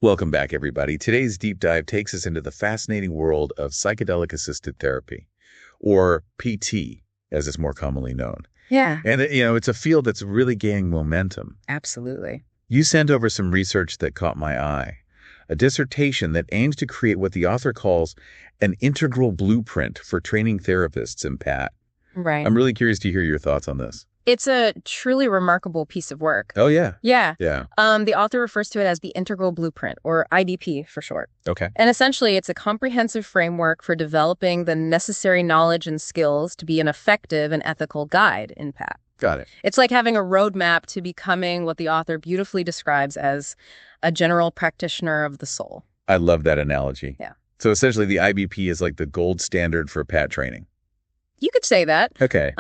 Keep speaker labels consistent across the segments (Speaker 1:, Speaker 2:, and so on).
Speaker 1: Welcome back, everybody. Today's deep dive takes us into the fascinating world of psychedelic-assisted therapy, or PT, as it's more commonly known.
Speaker 2: Yeah,
Speaker 1: And, it's a field that's really gaining momentum.
Speaker 2: absolutely.
Speaker 1: You sent over some research that caught my eye, a dissertation that aims to create what the author calls an integral blueprint for training therapists in PAT.
Speaker 2: Right.
Speaker 1: I'm really curious to hear your thoughts on this.
Speaker 2: It's a truly remarkable piece of work.
Speaker 1: Oh, yeah.
Speaker 2: Yeah.
Speaker 1: Yeah.
Speaker 2: The author refers to it as the Integral Blueprint, or IBP for short.
Speaker 1: Okay.
Speaker 2: And essentially, it's a comprehensive framework for developing the necessary knowledge and skills to be an effective and ethical guide in PAT.
Speaker 1: Got it.
Speaker 2: It's like having a roadmap to becoming what the author beautifully describes as a general practitioner of the soul.
Speaker 1: I love that analogy.
Speaker 2: Yeah.
Speaker 1: So essentially, the IBP is like the gold standard for PAT training.
Speaker 2: You could say that.
Speaker 1: Okay.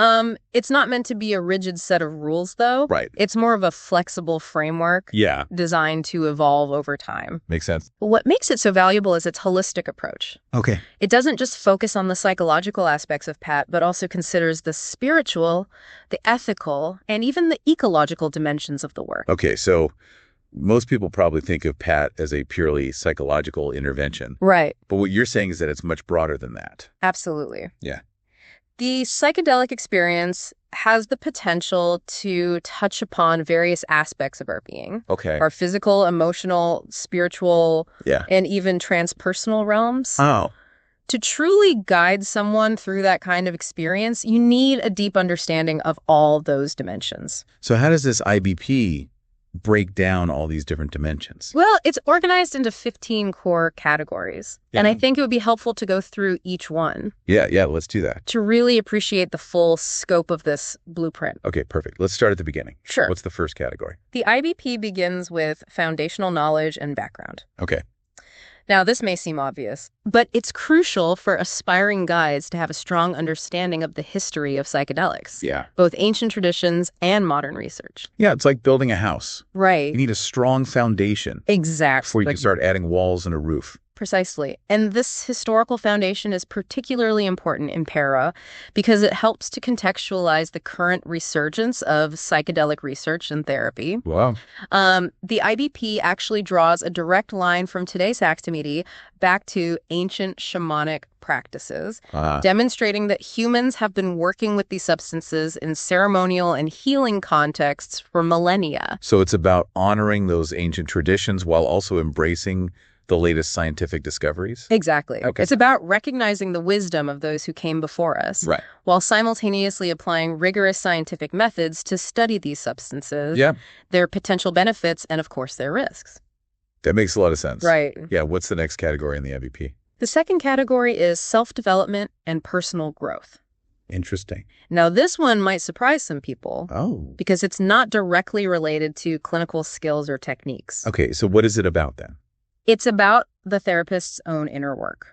Speaker 2: It's not meant to be a rigid set of rules, though.
Speaker 1: Right.
Speaker 2: It's more of a flexible framework.
Speaker 1: Yeah.
Speaker 2: Designed to evolve over time.
Speaker 1: Makes sense.
Speaker 2: What makes it so valuable is its holistic approach.
Speaker 1: Okay.
Speaker 2: It doesn't just focus on the psychological aspects of PAT, but also considers the spiritual, the ethical, and even the ecological dimensions of the work.
Speaker 1: Okay, so most people probably think of PAT as a purely psychological intervention.
Speaker 2: Right.
Speaker 1: But what you're saying is that it's much broader than that.
Speaker 2: Absolutely.
Speaker 1: Yeah.
Speaker 2: The psychedelic experience has the potential to touch upon various aspects of our being.
Speaker 1: Okay.
Speaker 2: Our physical, emotional, spiritual,
Speaker 1: Yeah.
Speaker 2: and even transpersonal realms.
Speaker 1: Oh.
Speaker 2: To truly guide someone through that kind of experience, you need a deep understanding of all those dimensions.
Speaker 1: So how does this IBP break down all these different dimensions?
Speaker 2: Well, it's organized into 15 core categories, and I think it would be helpful to go through each one
Speaker 1: Yeah, let's do that.
Speaker 2: to really appreciate the full scope of this blueprint.
Speaker 1: Okay, perfect. Let's start at the beginning.
Speaker 2: Sure.
Speaker 1: What's the first category?
Speaker 2: The IBP begins with foundational knowledge and background.
Speaker 1: Okay.
Speaker 2: Now, this may seem obvious, but it's crucial for aspiring guides to have a strong understanding of the history of psychedelics,
Speaker 1: Yeah.
Speaker 2: both ancient traditions and modern research.
Speaker 1: Yeah, it's like building a house.
Speaker 2: Right.
Speaker 1: You need a strong foundation
Speaker 2: Exactly.
Speaker 1: before you can start adding walls and a roof.
Speaker 2: Precisely. And this historical foundation is particularly important in para because it helps to contextualize the current resurgence of psychedelic research and therapy.
Speaker 1: Wow.
Speaker 2: The IBP actually draws a direct line from today's activity back to ancient shamanic practices, demonstrating that humans have been working with these substances in ceremonial and healing contexts for millennia.
Speaker 1: So it's about honoring those ancient traditions while also embracing the latest scientific discoveries?
Speaker 2: Exactly.
Speaker 1: Okay.
Speaker 2: It's about recognizing the wisdom of those who came before us,
Speaker 1: Right.
Speaker 2: while simultaneously applying rigorous scientific methods to study these substances,
Speaker 1: Yeah.
Speaker 2: their potential benefits, and of course, their risks.
Speaker 1: That makes a lot of sense.
Speaker 2: Right.
Speaker 1: Yeah, what's the next category in the IBP?
Speaker 2: The second category is self-development and personal growth.
Speaker 1: Interesting.
Speaker 2: Now, this one might surprise some people
Speaker 1: Oh.
Speaker 2: because it's not directly related to clinical skills or techniques.
Speaker 1: Okay, so what is it about then?
Speaker 2: It's about the therapist's own inner work.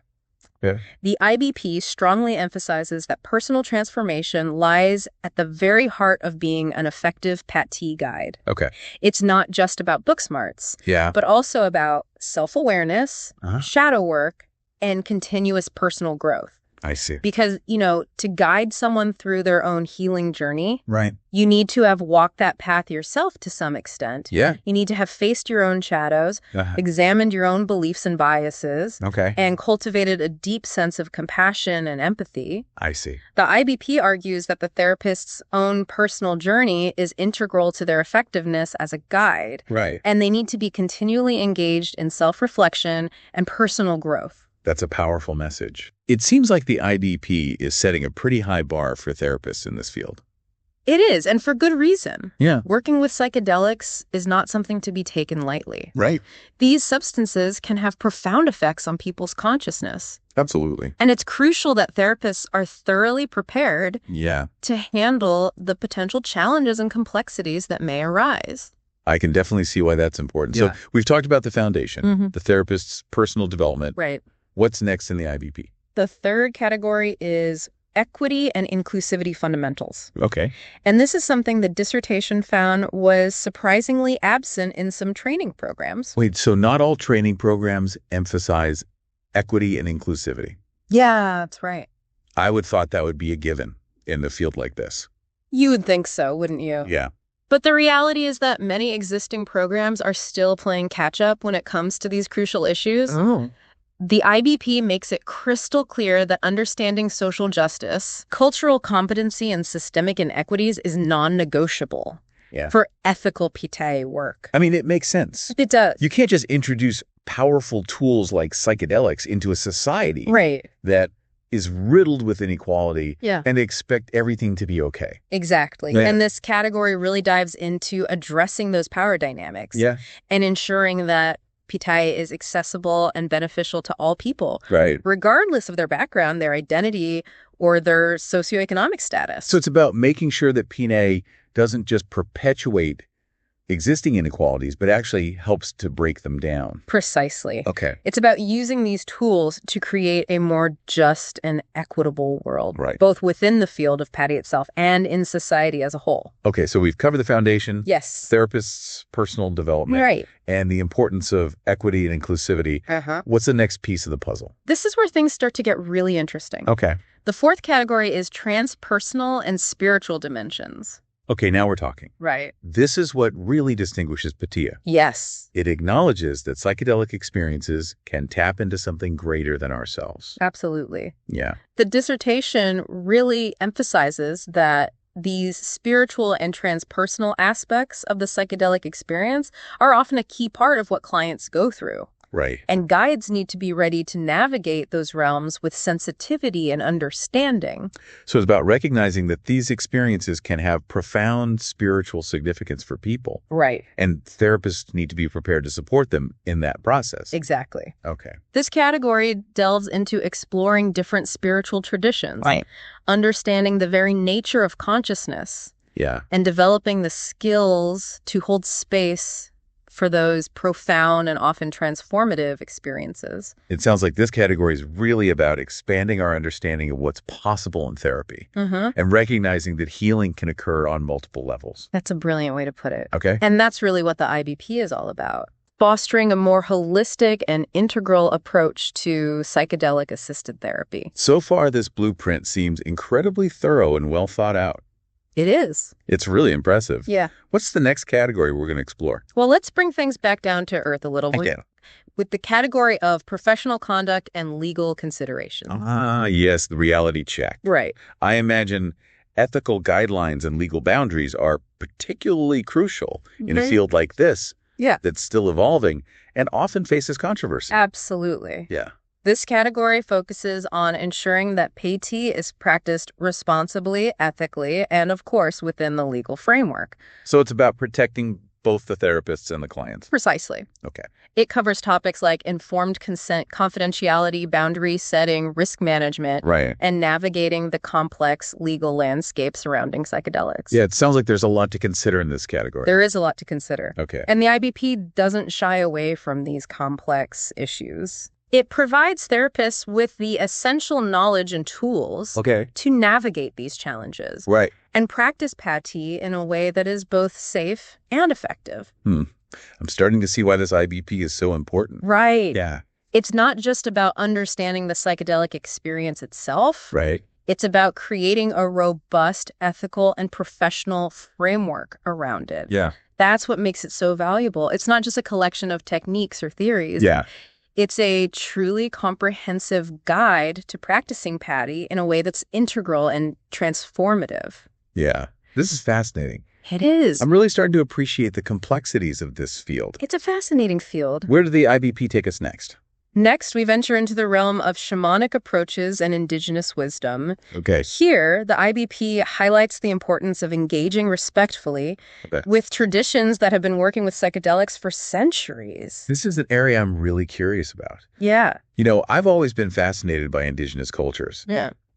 Speaker 1: Yeah.
Speaker 2: The IBP strongly emphasizes that personal transformation lies at the very heart of being an effective PAT guide.
Speaker 1: Okay.
Speaker 2: It's not just about book smarts,
Speaker 1: Yeah.
Speaker 2: but also about self-awareness,
Speaker 1: Uh-huh.
Speaker 2: shadow work, and continuous personal growth.
Speaker 1: I see.
Speaker 2: Because, to guide someone through their own healing journey,
Speaker 1: Right.
Speaker 2: you need to have walked that path yourself to some extent.
Speaker 1: Yeah.
Speaker 2: You need to have faced your own shadows,
Speaker 1: Uh-huh.
Speaker 2: examined your own beliefs and biases,
Speaker 1: Okay.
Speaker 2: and cultivated a deep sense of compassion and empathy.
Speaker 1: I see.
Speaker 2: The IBP argues that the therapist's own personal journey is integral to their effectiveness as a guide,
Speaker 1: Right.
Speaker 2: and they need to be continually engaged in self-reflection and personal growth.
Speaker 1: That's a powerful message. It seems like the IBP is setting a pretty high bar for therapists in this field.
Speaker 2: It is, and for good reason.
Speaker 1: Yeah.
Speaker 2: Working with psychedelics is not something to be taken lightly.
Speaker 1: Right.
Speaker 2: These substances can have profound effects on people's consciousness.
Speaker 1: Absolutely.
Speaker 2: And it's crucial that therapists are thoroughly prepared
Speaker 1: Yeah.
Speaker 2: to handle the potential challenges and complexities that may arise.
Speaker 1: I can definitely see why that's important.
Speaker 2: Yeah.
Speaker 1: So we've talked about the foundation,
Speaker 2: Mhm.
Speaker 1: the therapist's personal development.
Speaker 2: Right.
Speaker 1: What's next in the IBP?
Speaker 2: The third category is equity and inclusivity fundamentals.
Speaker 1: Okay.
Speaker 2: And this is something the dissertation found was surprisingly absent in some training programs.
Speaker 1: Wait, so not all training programs emphasize equity and inclusivity?
Speaker 2: Yeah, that's right.
Speaker 1: I would thought that would be a given in a field like this.
Speaker 2: You would think so, wouldn't you?
Speaker 1: Yeah.
Speaker 2: But the reality is that many existing programs are still playing catch-up when it comes to these crucial issues.
Speaker 1: Oh.
Speaker 2: The IBP makes it crystal clear that understanding social justice, cultural competency, and systemic inequities is non-negotiable for ethical PTA work.
Speaker 1: I mean, it makes sense.
Speaker 2: It does.
Speaker 1: You can't just introduce powerful tools like psychedelics into a society that is riddled with inequality and expect everything to be okay.
Speaker 2: Exactly.
Speaker 1: Yeah.
Speaker 2: And this category really dives into addressing those power dynamics and ensuring that PTA is accessible and beneficial to all people, regardless of their background, their identity, or their socioeconomic status.
Speaker 1: So it's about making sure that PTA doesn't just perpetuate existing inequalities, but actually helps to break them down.
Speaker 2: Precisely.
Speaker 1: Okay.
Speaker 2: It's about using these tools to create a more just and equitable world, both within the field of PADI itself and in society as a whole.
Speaker 1: Okay, so we've covered the foundation, therapists' personal development, and the importance of equity and inclusivity. What's the next piece of the puzzle?
Speaker 2: This is where things start to get really interesting.
Speaker 1: Okay.
Speaker 2: The fourth category is transpersonal and spiritual dimensions.
Speaker 1: Okay, now we're talking.
Speaker 2: Right.
Speaker 1: This is what really distinguishes PTA.
Speaker 2: Yes.
Speaker 1: It acknowledges that psychedelic experiences can tap into something greater than ourselves.
Speaker 2: Absolutely.
Speaker 1: Yeah.
Speaker 2: The dissertation really emphasizes that these spiritual and transpersonal aspects of the psychedelic experience are often a key part of what clients go through.
Speaker 1: Right.
Speaker 2: And guides need to be ready to navigate those realms with sensitivity and understanding.
Speaker 1: So it's about recognizing that these experiences can have profound spiritual significance for people.
Speaker 2: Right.
Speaker 1: And therapists need to be prepared to support them in that process.
Speaker 2: Exactly.
Speaker 1: Okay.
Speaker 2: This category delves into exploring different spiritual traditions, understanding the very nature of consciousness, and developing the skills to hold space for those profound and often transformative experiences.
Speaker 1: It sounds like this category is really about expanding our understanding of what's possible in therapy and recognizing that healing can occur on multiple levels.
Speaker 2: That's a brilliant way to put it.
Speaker 1: Okay.
Speaker 2: And that's really what the IBP is all about. Fostering a more holistic and integral approach to psychedelic-assisted therapy.
Speaker 1: So far, this blueprint seems incredibly thorough and well thought out.
Speaker 2: It is.
Speaker 1: It's really impressive.
Speaker 2: Yeah.
Speaker 1: What's the next category we're going to explore?
Speaker 2: Well, let's bring things back down to earth a little bit with the category of professional conduct and legal considerations.
Speaker 1: Yes, the reality check.
Speaker 2: Right.
Speaker 1: I imagine ethical guidelines and legal boundaries are particularly crucial in a field like this that's still evolving and often faces controversy.
Speaker 2: Absolutely.
Speaker 1: Yeah.
Speaker 2: This category focuses on ensuring that PATI is practiced responsibly, ethically, and of course within the legal framework.
Speaker 1: So it's about protecting both the therapists and the clients.
Speaker 2: Precisely.
Speaker 1: Okay.
Speaker 2: It covers topics like informed consent, confidentiality, boundary setting, risk management, and navigating the complex legal landscape surrounding psychedelics.
Speaker 1: Yeah, it sounds like there's a lot to consider in this category.
Speaker 2: There is a lot to consider.
Speaker 1: Okay.
Speaker 2: And the IBP doesn't shy away from these complex issues. It provides therapists with the essential knowledge and tools to navigate these challenges and practice PATI in a way that is both safe and effective.
Speaker 1: I'm starting to see why this IBP is so important.
Speaker 2: Right.
Speaker 1: Yeah.
Speaker 2: It's not just about understanding the psychedelic experience itself.
Speaker 1: Right.
Speaker 2: It's about creating a robust, ethical, and professional framework around it.
Speaker 1: Yeah.
Speaker 2: That's what makes it so valuable. It's not just a collection of techniques or theories.
Speaker 1: Yeah.
Speaker 2: It's a truly comprehensive guide to practicing PATI in a way that's integral and transformative.
Speaker 1: Yeah. This is fascinating.
Speaker 2: It is.
Speaker 1: I'm really starting to appreciate the complexities of this field.
Speaker 2: It's a fascinating field.
Speaker 1: Where did the IBP take us next?
Speaker 2: Next, we venture into the realm of shamanic approaches and indigenous wisdom.
Speaker 1: Okay.
Speaker 2: Here, the IBP highlights the importance of engaging respectfully with traditions that have been working with psychedelics for centuries.
Speaker 1: This is an area I'm really curious about.
Speaker 2: Yeah.
Speaker 1: You know, I've always been fascinated by indigenous cultures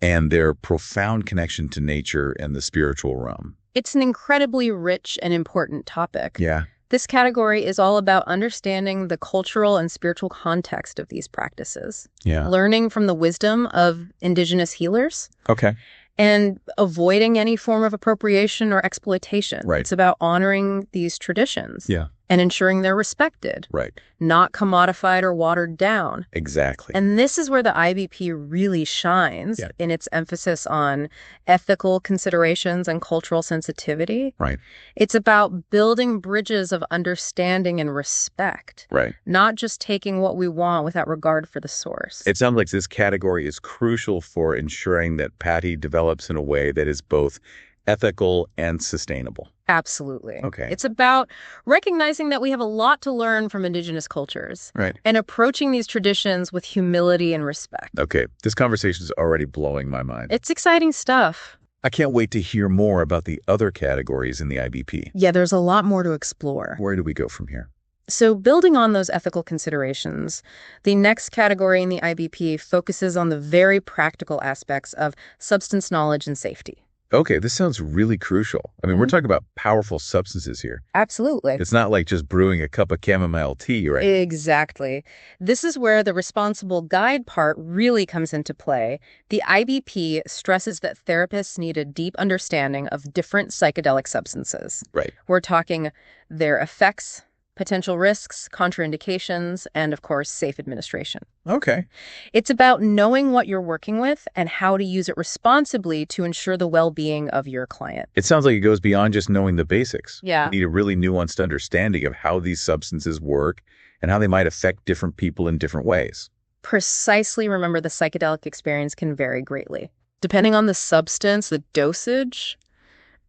Speaker 1: and their profound connection to nature and the spiritual realm.
Speaker 2: It's an incredibly rich and important topic.
Speaker 1: Yeah.
Speaker 2: This category is all about understanding the cultural and spiritual context of these practices.
Speaker 1: Yeah.
Speaker 2: Learning from the wisdom of indigenous healers.
Speaker 1: Okay.
Speaker 2: And avoiding any form of appropriation or exploitation.
Speaker 1: Right.
Speaker 2: It's about honoring these traditions.
Speaker 1: Yeah.
Speaker 2: and ensuring they're respected,
Speaker 1: Right.
Speaker 2: not commodified or watered down.
Speaker 1: Exactly.
Speaker 2: And this is where the IBP really shines in its emphasis on ethical considerations and cultural sensitivity.
Speaker 1: Right.
Speaker 2: It's about building bridges of understanding and respect,
Speaker 1: Right.
Speaker 2: not just taking what we want without regard for the source.
Speaker 1: It sounds like this category is crucial for ensuring that Patty develops in a way that is both ethical and sustainable.
Speaker 2: Absolutely.
Speaker 1: Okay.
Speaker 2: It's about recognizing that we have a lot to learn from indigenous cultures.
Speaker 1: Right.
Speaker 2: And approaching these traditions with humility and respect.
Speaker 1: Okay. This conversation is already blowing my mind.
Speaker 2: It's exciting stuff.
Speaker 1: I can't wait to hear more about the other categories in the IBP.
Speaker 2: Yeah, there's a lot more to explore.
Speaker 1: Where do we go from here?
Speaker 2: So building on those ethical considerations, the next category in the IBP focuses on the very practical aspects of substance knowledge and safety.
Speaker 1: Okay, this sounds really crucial. I mean, we're talking about powerful substances here.
Speaker 2: Absolutely.
Speaker 1: It's not like just brewing a cup of chamomile tea, right?
Speaker 2: Exactly. This is where the responsible guide part really comes into play. The IBP stresses that therapists need a deep understanding of different psychedelic substances.
Speaker 1: Right.
Speaker 2: We're talking their effects, potential risks, contraindications, and of course, safe administration.
Speaker 1: Okay.
Speaker 2: It's about knowing what you're working with and how to use it responsibly to ensure the well-being of your client.
Speaker 1: It sounds like it goes beyond just knowing the basics.
Speaker 2: Yeah.
Speaker 1: You need a really nuanced understanding of how these substances work and how they might affect different people in different ways.
Speaker 2: Precisely. Remember, the psychedelic experience can vary greatly. Depending on the substance, the dosage,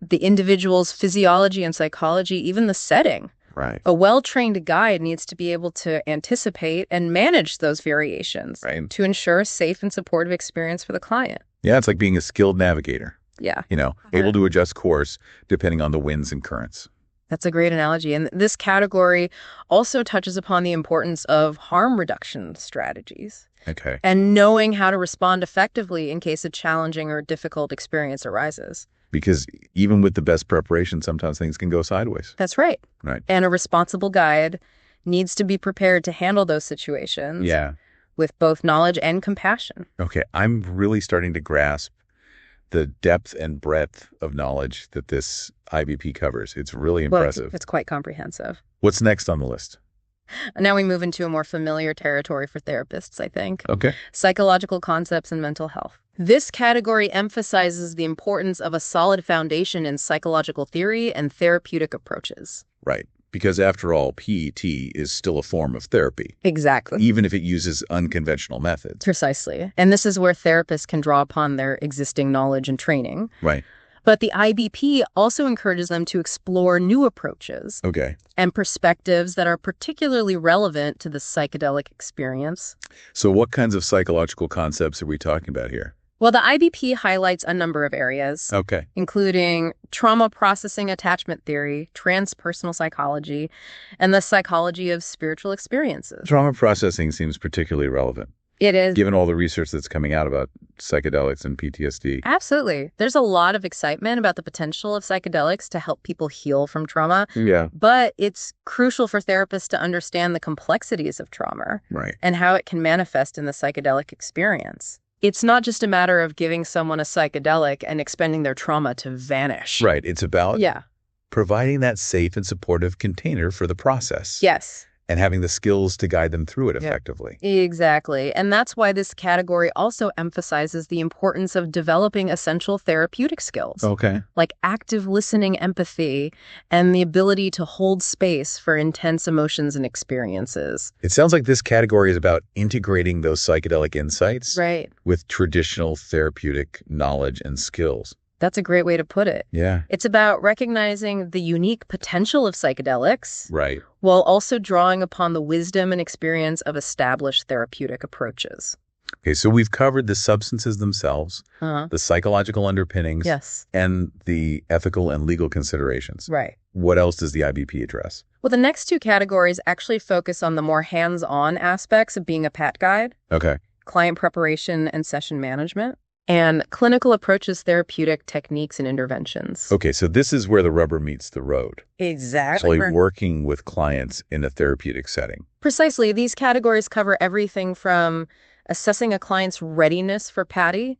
Speaker 2: the individual's physiology and psychology, even the setting.
Speaker 1: Right.
Speaker 2: A well-trained guide needs to be able to anticipate and manage those variations to ensure a safe and supportive experience for the client.
Speaker 1: Yeah, it's like being a skilled navigator.
Speaker 2: Yeah.
Speaker 1: Able to adjust course depending on the winds and currents.
Speaker 2: That's a great analogy. And this category also touches upon the importance of harm reduction strategies.
Speaker 1: Okay.
Speaker 2: And knowing how to respond effectively in case a challenging or difficult experience arises.
Speaker 1: Because even with the best preparation, sometimes things can go sideways.
Speaker 2: That's right.
Speaker 1: Right.
Speaker 2: And a responsible guide needs to be prepared to handle those situations with both knowledge and compassion.
Speaker 1: Okay. I'm really starting to grasp the depth and breadth of knowledge that this IBP covers. It's really impressive.
Speaker 2: Well, it's quite comprehensive.
Speaker 1: What's next on the list?
Speaker 2: Now we move into a more familiar territory for therapists, I think.
Speaker 1: Okay.
Speaker 2: Psychological concepts and mental health. This category emphasizes the importance of a solid foundation in psychological theory and therapeutic approaches.
Speaker 1: Right. Because after all, PET is still a form of therapy.
Speaker 2: Exactly.
Speaker 1: Even if it uses unconventional methods.
Speaker 2: Precisely. And this is where therapists can draw upon their existing knowledge and training.
Speaker 1: Right.
Speaker 2: But the IBP also encourages them to explore new approaches and perspectives that are particularly relevant to the psychedelic experience.
Speaker 1: So what kinds of psychological concepts are we talking about here?
Speaker 2: Well, the IBP highlights a number of areas, including trauma processing attachment theory, transpersonal psychology, and the psychology of spiritual experiences.
Speaker 1: Trauma processing seems particularly relevant.
Speaker 2: It is.
Speaker 1: Given all the research that's coming out about psychedelics and PTSD.
Speaker 2: Absolutely. There's a lot of excitement about the potential of psychedelics to help people heal from trauma.
Speaker 1: Yeah.
Speaker 2: But it's crucial for therapists to understand the complexities of trauma and how it can manifest in the psychedelic experience. It's not just a matter of giving someone a psychedelic and expecting their trauma to vanish.
Speaker 1: Right. It's about providing that safe and supportive container for the process.
Speaker 2: Yes.
Speaker 1: And having the skills to guide them through it effectively.
Speaker 2: Exactly. And that's why this category also emphasizes the importance of developing essential therapeutic skills. Like active listening, empathy, and the ability to hold space for intense emotions and experiences.
Speaker 1: It sounds like this category is about integrating those psychedelic insights with traditional therapeutic knowledge and skills.
Speaker 2: That's a great way to put it.
Speaker 1: Yeah.
Speaker 2: It's about recognizing the unique potential of psychedelics while also drawing upon the wisdom and experience of established therapeutic approaches.
Speaker 1: Okay, so we've covered the substances themselves, the psychological underpinnings, and the ethical and legal considerations.
Speaker 2: Right.
Speaker 1: What else does the IBP address?
Speaker 2: Well, the next two categories actually focus on the more hands-on aspects of being a PAT guide. Client preparation and session management. And clinical approaches, therapeutic techniques, and interventions.
Speaker 1: Okay, so this is where the rubber meets the road.
Speaker 2: Exactly.
Speaker 1: Actually working with clients in a therapeutic setting.
Speaker 2: Precisely. These categories cover everything from assessing a client's readiness for PATI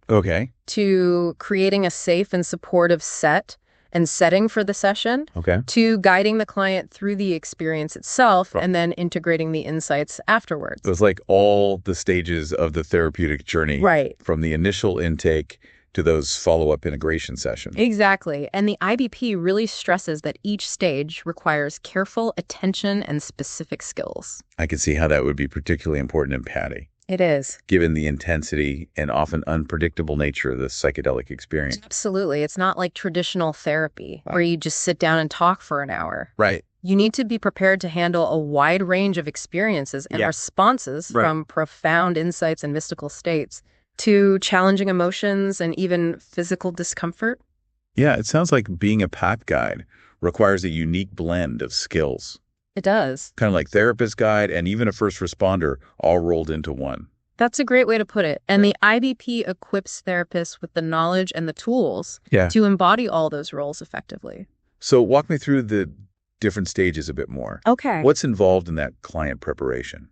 Speaker 2: to creating a safe and supportive set and setting for the session, to guiding the client through the experience itself, and then integrating the insights afterwards.
Speaker 1: So it's like all the stages of the therapeutic journey, from the initial intake to those follow-up integration sessions.
Speaker 2: Exactly. And the IBP really stresses that each stage requires careful attention and specific skills.
Speaker 1: I can see how that would be particularly important in Patty.
Speaker 2: It is.
Speaker 1: Given the intensity and often unpredictable nature of the psychedelic experience.
Speaker 2: Absolutely. It's not like traditional therapy where you just sit down and talk for an hour.
Speaker 1: Right.
Speaker 2: You need to be prepared to handle a wide range of experiences and responses from profound insights and mystical states to challenging emotions and even physical discomfort.
Speaker 1: Yeah, it sounds like being a path guide requires a unique blend of skills.
Speaker 2: It does.
Speaker 1: Kind of like therapist guide and even a first responder all rolled into one.
Speaker 2: That's a great way to put it. And the IBP equips therapists with the knowledge and the tools to embody all those roles effectively.
Speaker 1: So walk me through the different stages a bit more.
Speaker 2: Okay.
Speaker 1: What's involved in that client preparation?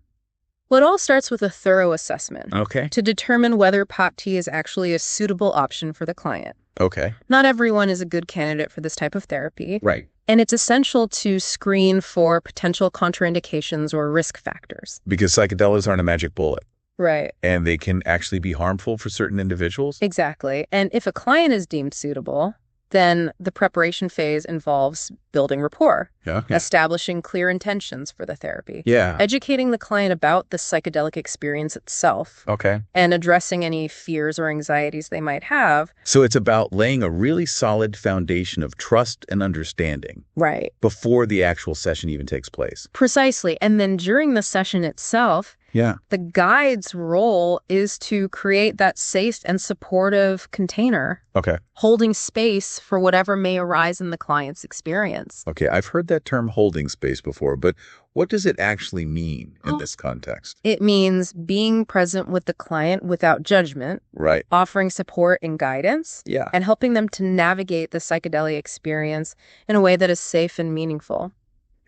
Speaker 2: Well, it all starts with a thorough assessment
Speaker 1: to
Speaker 2: determine whether pot tea is actually a suitable option for the client.
Speaker 1: Okay.
Speaker 2: Not everyone is a good candidate for this type of therapy.
Speaker 1: Right.
Speaker 2: And it's essential to screen for potential contraindications or risk factors.
Speaker 1: Because psychedelics aren't a magic bullet.
Speaker 2: Right.
Speaker 1: And they can actually be harmful for certain individuals.
Speaker 2: Exactly. And if a client is deemed suitable, then the preparation phase involves building rapport, establishing clear intentions for the therapy, educating the client about the psychedelic experience itself, and addressing any fears or anxieties they might have.
Speaker 1: So it's about laying a really solid foundation of trust and understanding.
Speaker 2: Right.
Speaker 1: Before the actual session even takes place.
Speaker 2: Precisely. And then during the session itself, the guide's role is to create that safe and supportive container, holding space for whatever may arise in the client's experience.
Speaker 1: Okay, I've heard that term holding space before, but what does it actually mean in this context?
Speaker 2: It means being present with the client without judgment, offering support and guidance, and helping them to navigate the psychedelic experience in a way that is safe and meaningful.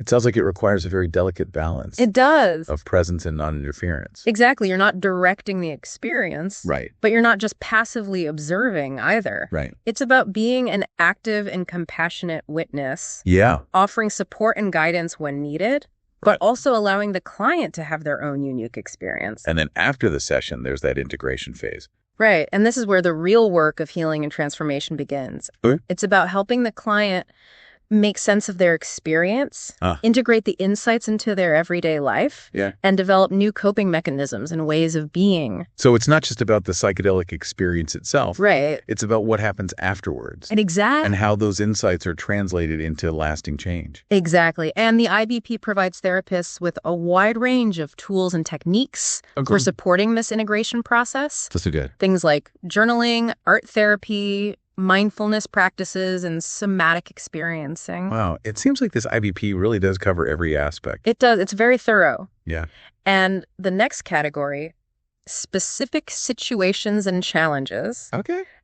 Speaker 1: It sounds like it requires a very delicate balance.
Speaker 2: It does.
Speaker 1: Of presence and non-interference.
Speaker 2: Exactly. You're not directing the experience.
Speaker 1: Right.
Speaker 2: But you're not just passively observing either.
Speaker 1: Right.
Speaker 2: It's about being an active and compassionate witness.
Speaker 1: Yeah.
Speaker 2: Offering support and guidance when needed, but also allowing the client to have their own unique experience.
Speaker 1: And then after the session, there's that integration phase.
Speaker 2: Right. And this is where the real work of healing and transformation begins. It's about helping the client make sense of their experience, integrate the insights into their everyday life, and develop new coping mechanisms and ways of being.
Speaker 1: So it's not just about the psychedelic experience itself.
Speaker 2: Right.
Speaker 1: It's about what happens afterwards.
Speaker 2: And
Speaker 1: how those insights are translated into lasting change.
Speaker 2: Exactly. And the IBP provides therapists with a wide range of tools and techniques for supporting this integration process.
Speaker 1: That's good.
Speaker 2: Things like journaling, art therapy, mindfulness practices, and somatic experiencing.
Speaker 1: Wow. It seems like this IBP really does cover every aspect.
Speaker 2: It does. It's very thorough.
Speaker 1: Yeah.
Speaker 2: And the next category, specific situations and challenges,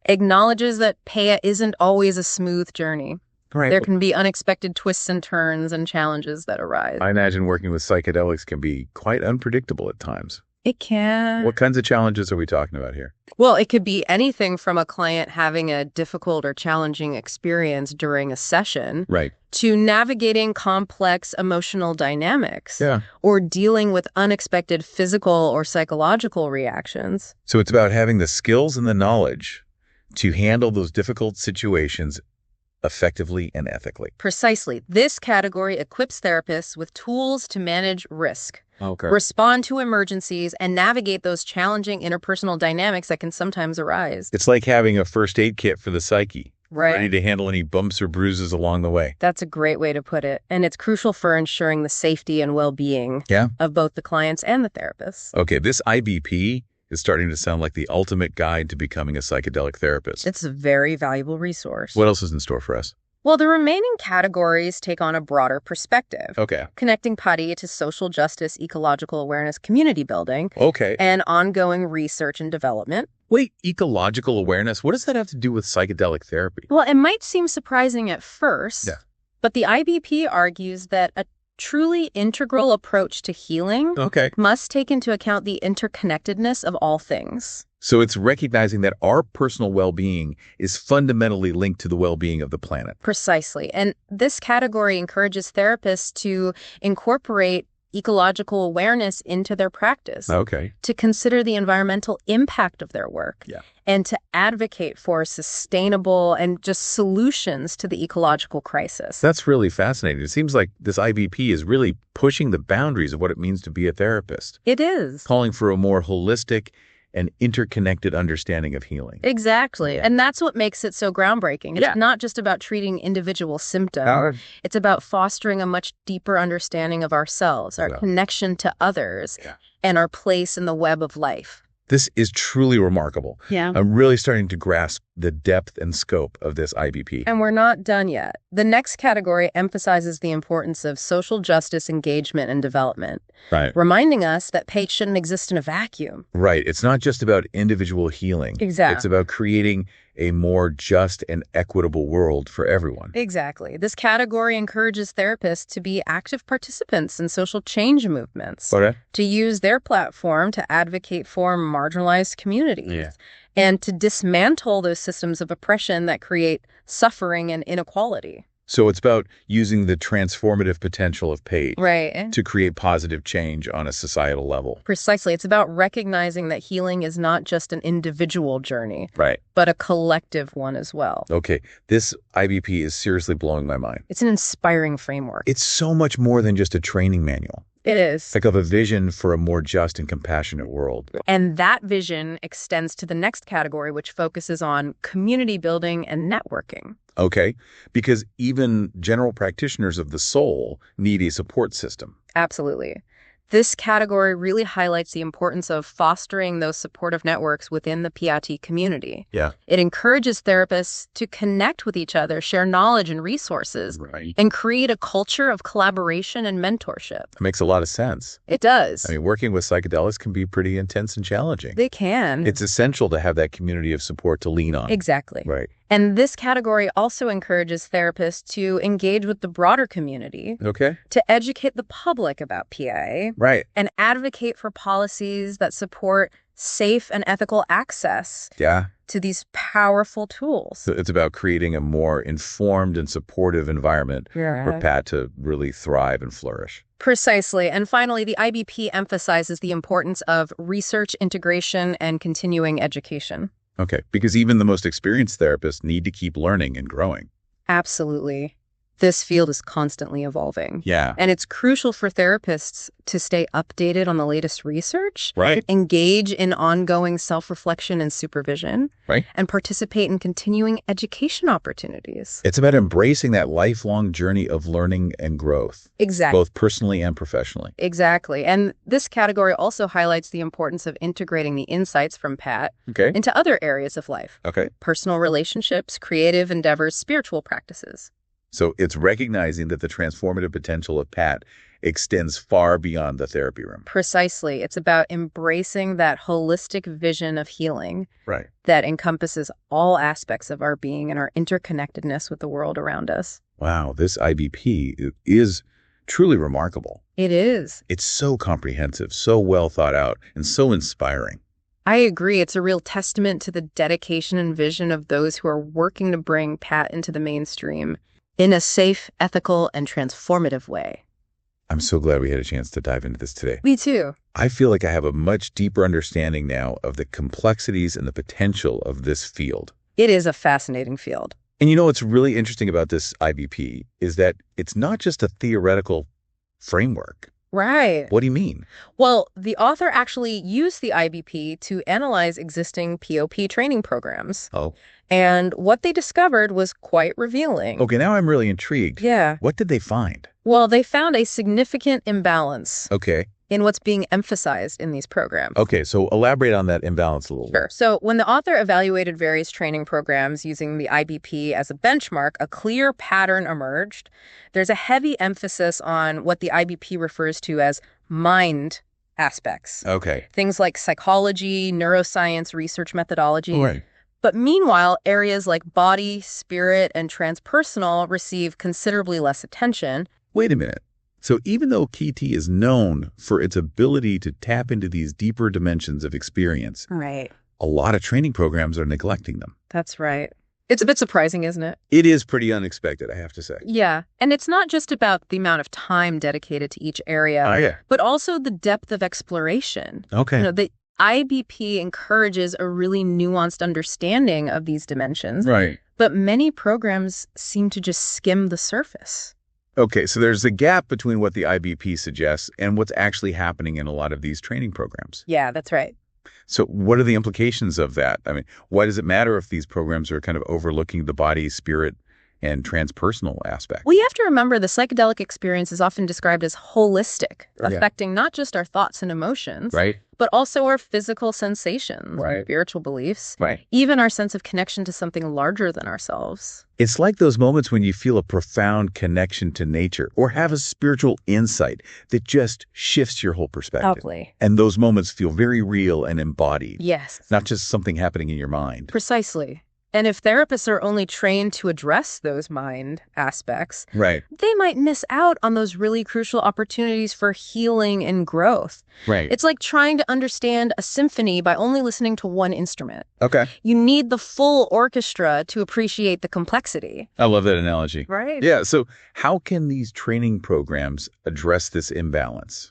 Speaker 2: acknowledges that PEA isn't always a smooth journey.
Speaker 1: Right.
Speaker 2: There can be unexpected twists and turns and challenges that arise.
Speaker 1: I imagine working with psychedelics can be quite unpredictable at times.
Speaker 2: It can.
Speaker 1: What kinds of challenges are we talking about here?
Speaker 2: Well, it could be anything from a client having a difficult or challenging experience during a session to navigating complex emotional dynamics or dealing with unexpected physical or psychological reactions.
Speaker 1: So it's about having the skills and the knowledge to handle those difficult situations effectively and ethically.
Speaker 2: Precisely. This category equips therapists with tools to manage risk, respond to emergencies, and navigate those challenging interpersonal dynamics that can sometimes arise.
Speaker 1: It's like having a first aid kit for the psyche,
Speaker 2: right,
Speaker 1: ready to handle any bumps or bruises along the way.
Speaker 2: That's a great way to put it. And it's crucial for ensuring the safety and well-being of both the clients and the therapists.
Speaker 1: Okay, this IBP is starting to sound like the ultimate guide to becoming a psychedelic therapist.
Speaker 2: It's a very valuable resource.
Speaker 1: What else is in store for us?
Speaker 2: Well, the remaining categories take on a broader perspective.
Speaker 1: Okay.
Speaker 2: Connecting PADI to social justice, ecological awareness, community building.
Speaker 1: Okay.
Speaker 2: And ongoing research and development.
Speaker 1: Wait, ecological awareness? What does that have to do with psychedelic therapy?
Speaker 2: Well, it might seem surprising at first, but the IBP argues that a truly integral approach to healing must take into account the interconnectedness of all things.
Speaker 1: So it's recognizing that our personal well-being is fundamentally linked to the well-being of the planet.
Speaker 2: Precisely. And this category encourages therapists to incorporate ecological awareness into their practice, to consider the environmental impact of their work, and to advocate for sustainable and just solutions to the ecological crisis.
Speaker 1: That's really fascinating. It seems like this IBP is really pushing the boundaries of what it means to be a therapist.
Speaker 2: It is.
Speaker 1: Calling for a more holistic and interconnected understanding of healing.
Speaker 2: Exactly. And that's what makes it so groundbreaking. It's not just about treating individual symptoms. It's about fostering a much deeper understanding of ourselves, our connection to others, and our place in the web of life.
Speaker 1: This is truly remarkable. I'm really starting to grasp the depth and scope of this IBP.
Speaker 2: And we're not done yet. The next category emphasizes the importance of social justice engagement and development, reminding us that PATE shouldn't exist in a vacuum.
Speaker 1: It's not just about individual healing.
Speaker 2: Exactly.
Speaker 1: It's about creating a more just and equitable world for everyone.
Speaker 2: Exactly. This category encourages therapists to be active participants in social change movements, to use their platform to advocate for marginalized communities, and to dismantle those systems of oppression that create suffering and inequality.
Speaker 1: So it's about using the transformative potential of PATE
Speaker 2: to
Speaker 1: create positive change on a societal level.
Speaker 2: Precisely. It's about recognizing that healing is not just an individual journey, but a collective one as well.
Speaker 1: This IBP is seriously blowing my mind.
Speaker 2: It's an inspiring framework.
Speaker 1: It's so much more than just a training manual.
Speaker 2: It is.
Speaker 1: It's like of a vision for a more just and compassionate world.
Speaker 2: And that vision extends to the next category, which focuses on community building and networking.
Speaker 1: Because even general practitioners of the soul need a support system.
Speaker 2: Absolutely. This category really highlights the importance of fostering those supportive networks within the PIT community. It encourages therapists to connect with each other, share knowledge and resources, and create a culture of collaboration and mentorship.
Speaker 1: It makes a lot of sense.
Speaker 2: It does.
Speaker 1: I mean, working with psychedelics can be pretty intense and challenging.
Speaker 2: They can.
Speaker 1: It's essential to have that community of support to lean on.
Speaker 2: Exactly. And this category also encourages therapists to engage with the broader community, to educate the public about PIA, and advocate for policies that support safe and ethical access to these powerful tools.
Speaker 1: So it's about creating a more informed and supportive environment for PAT to really thrive and flourish.
Speaker 2: Precisely. And finally, the IBP emphasizes the importance of research integration and continuing education.
Speaker 1: Because even the most experienced therapists need to keep learning and growing.
Speaker 2: Absolutely. This field is constantly evolving.
Speaker 1: Yeah.
Speaker 2: And it's crucial for therapists to stay updated on the latest research,
Speaker 1: right,
Speaker 2: engage in ongoing self-reflection and supervision,
Speaker 1: right,
Speaker 2: and participate in continuing education opportunities.
Speaker 1: It's about embracing that lifelong journey of learning and growth.
Speaker 2: Exactly.
Speaker 1: Both personally and professionally.
Speaker 2: Exactly. And this category also highlights the importance of integrating the insights from Pat into other areas of life.
Speaker 1: Okay.
Speaker 2: Personal relationships, creative endeavors, spiritual practices.
Speaker 1: So it's recognizing that the transformative potential of Pat extends far beyond the therapy room.
Speaker 2: Precisely. It's about embracing that holistic vision of healing,
Speaker 1: right,
Speaker 2: that encompasses all aspects of our being and our interconnectedness with the world around us.
Speaker 1: Wow, this IBP is truly remarkable.
Speaker 2: It is.
Speaker 1: It's so comprehensive, so well thought out, and so inspiring.
Speaker 2: I agree. It's a real testament to the dedication and vision of those who are working to bring Pat into the mainstream in a safe, ethical, and transformative way.
Speaker 1: I'm so glad we had a chance to dive into this today.
Speaker 2: Me too.
Speaker 1: I feel like I have a much deeper understanding now of the complexities and the potential of this field.
Speaker 2: It is a fascinating field.
Speaker 1: And you know what's really interesting about this IBP is that it's not just a theoretical framework.
Speaker 2: Right.
Speaker 1: What do you mean?
Speaker 2: Well, the author actually used the IBP to analyze existing POP training programs.
Speaker 1: Oh.
Speaker 2: And what they discovered was quite revealing.
Speaker 1: Okay, now I'm really intrigued.
Speaker 2: Yeah.
Speaker 1: What did they find?
Speaker 2: Well, they found a significant imbalance.
Speaker 1: Okay.
Speaker 2: In what's being emphasized in these programs.
Speaker 1: Okay, so elaborate on that imbalance a little bit.
Speaker 2: Sure. So when the author evaluated various training programs using the IBP as a benchmark, a clear pattern emerged. There's a heavy emphasis on what the IBP refers to as mind aspects.
Speaker 1: Okay.
Speaker 2: Things like psychology, neuroscience, research methodology.
Speaker 1: Right.
Speaker 2: But meanwhile, areas like body, spirit, and transpersonal receive considerably less attention.
Speaker 1: Wait a minute. So even though KT is known for its ability to tap into these deeper dimensions of experience,
Speaker 2: Right.
Speaker 1: a lot of training programs are neglecting them.
Speaker 2: That's right. It's a bit surprising, isn't it?
Speaker 1: It is pretty unexpected, I have to say.
Speaker 2: Yeah. And it's not just about the amount of time dedicated to each area,
Speaker 1: Yeah.
Speaker 2: but also the depth of exploration.
Speaker 1: Okay.
Speaker 2: The IBP encourages a really nuanced understanding of these dimensions.
Speaker 1: Right.
Speaker 2: But many programs seem to just skim the surface.
Speaker 1: Okay, so there's a gap between what the IBP suggests and what's actually happening in a lot of these training programs.
Speaker 2: Yeah, that's right.
Speaker 1: So what are the implications of that? I mean, why does it matter if these programs are kind of overlooking the body, spirit, and transpersonal aspect?
Speaker 2: Well, you have to remember the psychedelic experience is often described as holistic, affecting not just our thoughts and emotions,
Speaker 1: Right.
Speaker 2: but also our physical sensations,
Speaker 1: Right.
Speaker 2: spiritual beliefs,
Speaker 1: Right.
Speaker 2: even our sense of connection to something larger than ourselves.
Speaker 1: It's like those moments when you feel a profound connection to nature or have a spiritual insight that just shifts your whole perspective.
Speaker 2: Totally.
Speaker 1: And those moments feel very real and embodied.
Speaker 2: Yes.
Speaker 1: Not just something happening in your mind.
Speaker 2: Precisely. And if therapists are only trained to address those mind aspects,
Speaker 1: Right.
Speaker 2: they might miss out on those really crucial opportunities for healing and growth.
Speaker 1: Right.
Speaker 2: It's like trying to understand a symphony by only listening to one instrument.
Speaker 1: Okay.
Speaker 2: You need the full orchestra to appreciate the complexity.
Speaker 1: I love that analogy.
Speaker 2: Right.
Speaker 1: Yeah. So how can these training programs address this imbalance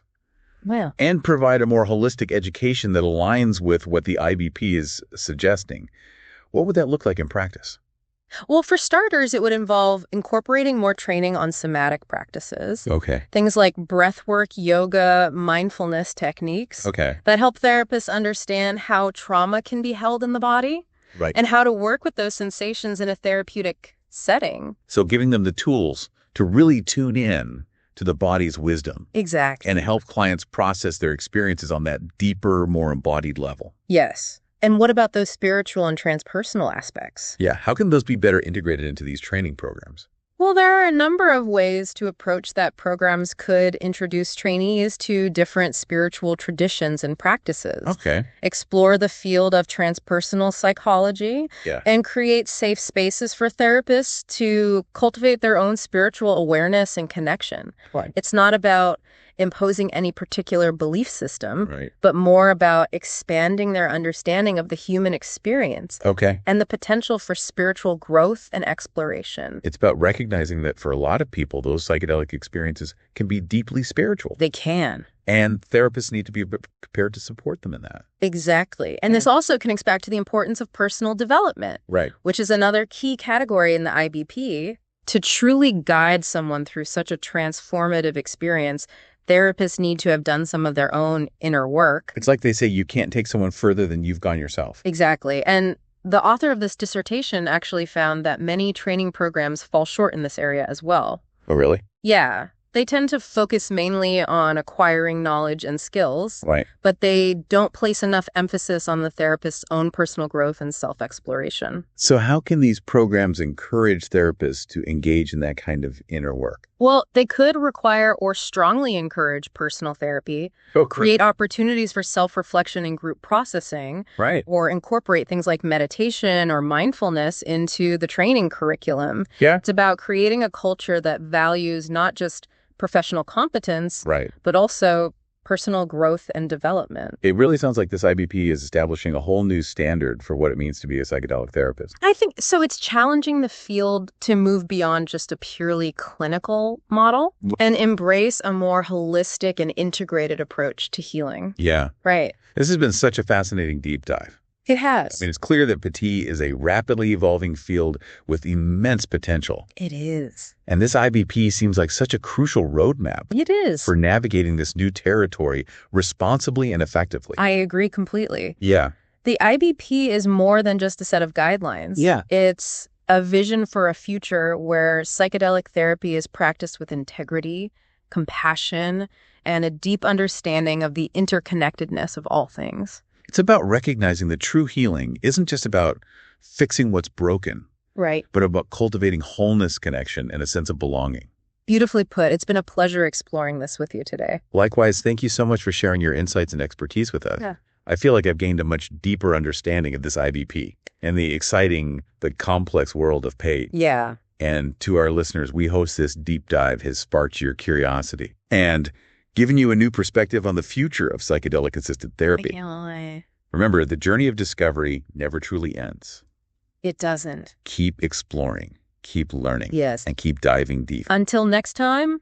Speaker 2: Well,
Speaker 1: and provide a more holistic education that aligns with what the IBP is suggesting? What would that look like in practice?
Speaker 2: well, for starters, it would involve incorporating more training on somatic practices.
Speaker 1: Okay.
Speaker 2: Things like breathwork, yoga, mindfulness techniques
Speaker 1: Okay.
Speaker 2: that help therapists understand how trauma can be held in the body
Speaker 1: Right.
Speaker 2: and how to work with those sensations in a therapeutic setting.
Speaker 1: So giving them the tools to really tune in to the body's wisdom
Speaker 2: Exactly.
Speaker 1: and help clients process their experiences on that deeper, more embodied level.
Speaker 2: Yes. And what about those spiritual and transpersonal aspects?
Speaker 1: Yeah. How can those be better integrated into these training programs?
Speaker 2: Well, there are a number of ways to approach that. Programs could introduce trainees to different spiritual traditions and practices,
Speaker 1: Okay.
Speaker 2: explore the field of transpersonal psychology,
Speaker 1: Yeah.
Speaker 2: and create safe spaces for therapists to cultivate their own spiritual awareness and connection.
Speaker 1: Right.
Speaker 2: It's not about imposing any particular belief system,
Speaker 1: Right.
Speaker 2: but more about expanding their understanding of the human experience
Speaker 1: Okay.
Speaker 2: and the potential for spiritual growth and exploration.
Speaker 1: It's about recognizing that for a lot of people, those psychedelic experiences can be deeply spiritual.
Speaker 2: They can.
Speaker 1: And therapists need to be prepared to support them in that.
Speaker 2: Exactly. And this also connects back to the importance of personal development,
Speaker 1: Right.
Speaker 2: which is another key category in the IBP. To truly guide someone through such a transformative experience, therapists need to have done some of their own inner work.
Speaker 1: It's like they say you can't take someone further than you've gone yourself.
Speaker 2: Exactly. And the author of this dissertation actually found that many training programs fall short in this area as well.
Speaker 1: Oh, really?
Speaker 2: Yeah. They tend to focus mainly on acquiring knowledge and skills,
Speaker 1: Right.
Speaker 2: but they don't place enough emphasis on the therapist's own personal growth and self-exploration.
Speaker 1: So how can these programs encourage therapists to engage in that kind of inner work?
Speaker 2: Well, they could require or strongly encourage personal therapy, create opportunities for self-reflection and group processing,
Speaker 1: Right.
Speaker 2: or incorporate things like meditation or mindfulness into the training curriculum.
Speaker 1: Yeah.
Speaker 2: It's about creating a culture that values not just professional competence,
Speaker 1: Right.
Speaker 2: but also personal growth and development.
Speaker 1: It really sounds like this IBP is establishing a whole new standard for what it means to be a psychedelic therapist.
Speaker 2: I think so. It's challenging the field to move beyond just a purely clinical model and embrace a more holistic and integrated approach to healing.
Speaker 1: Yeah.
Speaker 2: Right.
Speaker 1: This has been such a fascinating deep dive.
Speaker 2: It has.
Speaker 1: I mean, it's clear that PT is a rapidly evolving field with immense potential.
Speaker 2: It is.
Speaker 1: And this IBP seems like such a crucial roadmap
Speaker 2: It is.
Speaker 1: for navigating this new territory responsibly and effectively.
Speaker 2: I agree completely.
Speaker 1: Yeah.
Speaker 2: The IBP is more than just a set of guidelines.
Speaker 1: Yeah.
Speaker 2: It's a vision for a future where psychedelic therapy is practiced with integrity, compassion, and a deep understanding of the interconnectedness of all things.
Speaker 1: It's about recognizing that true healing isn't just about fixing what's broken,
Speaker 2: Right.
Speaker 1: but about cultivating wholeness, connection, and a sense of belonging.
Speaker 2: Beautifully put. It's been a pleasure exploring this with you today.
Speaker 1: Likewise, thank you so much for sharing your insights and expertise with us.
Speaker 2: Yeah.
Speaker 1: I feel like I've gained a much deeper understanding of this IBP and the exciting, the complex world of PATE.
Speaker 2: Yeah.
Speaker 1: And to our listeners, we hope this deep dive has sparked your curiosity. and giving you a new perspective on the future of psychedelic-assisted therapy.
Speaker 2: I can't lie.
Speaker 1: Remember, the journey of discovery never truly ends.
Speaker 2: It doesn't.
Speaker 1: Keep exploring, keep learning,
Speaker 2: Yes.
Speaker 1: and keep diving deep.
Speaker 2: Until next time.